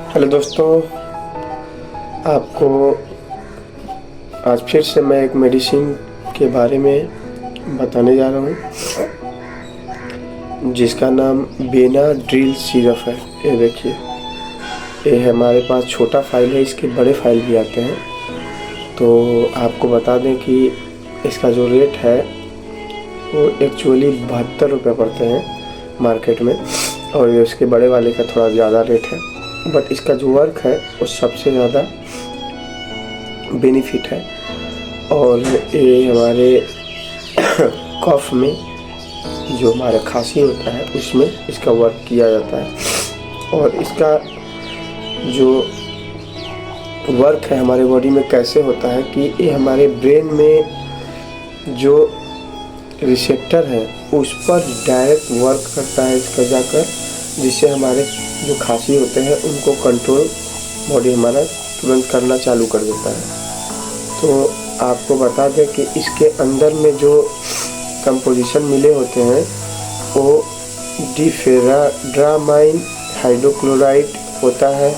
Hello दोस्तों, आपको आज फिर से मैं एक मेडिसिन के बारे में बताने जा रहा हूँ जिसका नाम बेनाड्रिल सिरप है। ये देखिए, ये हमारे पास छोटा फाइल है, इसके बड़े फाइल भी आते हैं। तो आपको बता दें कि इसका जो रेट है वो एक्चुअली 72 रुपये पड़ते हैं मार्केट में, और ये उसके बड़े वाले का थोड़ा ज़्यादा रेट है। बट इसका जो वर्क है वो सबसे ज़्यादा बेनिफिट है, और ये हमारे कफ में जो हमारा खांसी होता है उसमें इसका वर्क किया जाता है। और इसका जो वर्क है हमारे बॉडी में कैसे होता है कि ये हमारे ब्रेन में जो रिसेप्टर है उस पर डायरेक्ट वर्क करता है इसका जाकर, जिससे हमारे जो खांसी होते हैं उनको कंट्रोल बॉडी हमारा तुरंत करना चालू कर देता है। तो आपको बता दें कि इसके अंदर में जो कंपोजिशन मिले होते हैं वो डिफेराड्रामाइन हाइड्रोक्लोराइड होता है,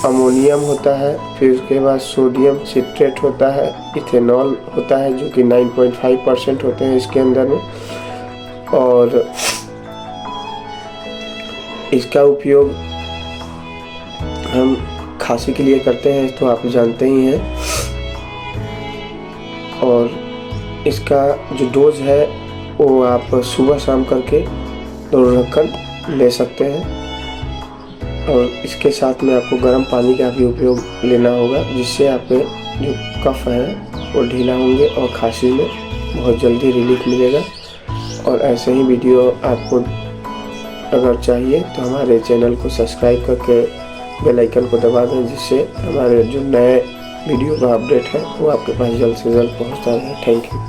अमोनियम होता है, फिर उसके बाद सोडियम सिट्रेट होता है, इथेनॉल होता है जो कि 9.5% होते हैं इसके अंदर में। और इसका उपयोग हम खांसी के लिए करते हैं, तो आप जानते ही हैं। और इसका जो डोज है वो आप सुबह शाम करके दोनों रखकर ले सकते हैं। और इसके साथ में आपको गर्म पानी का भी उपयोग लेना होगा, जिससे आपके जो कफ है वो ढीला होंगे और खांसी में बहुत जल्दी रिलीफ मिलेगा। और ऐसे ही वीडियो आपको अगर चाहिए तो हमारे चैनल को सब्सक्राइब करके बेल आइकन को दबा दें, जिससे हमारे जो नए वीडियो का अपडेट है वो आपके पास जल्द से जल्द पहुंचता रहे। Thank you.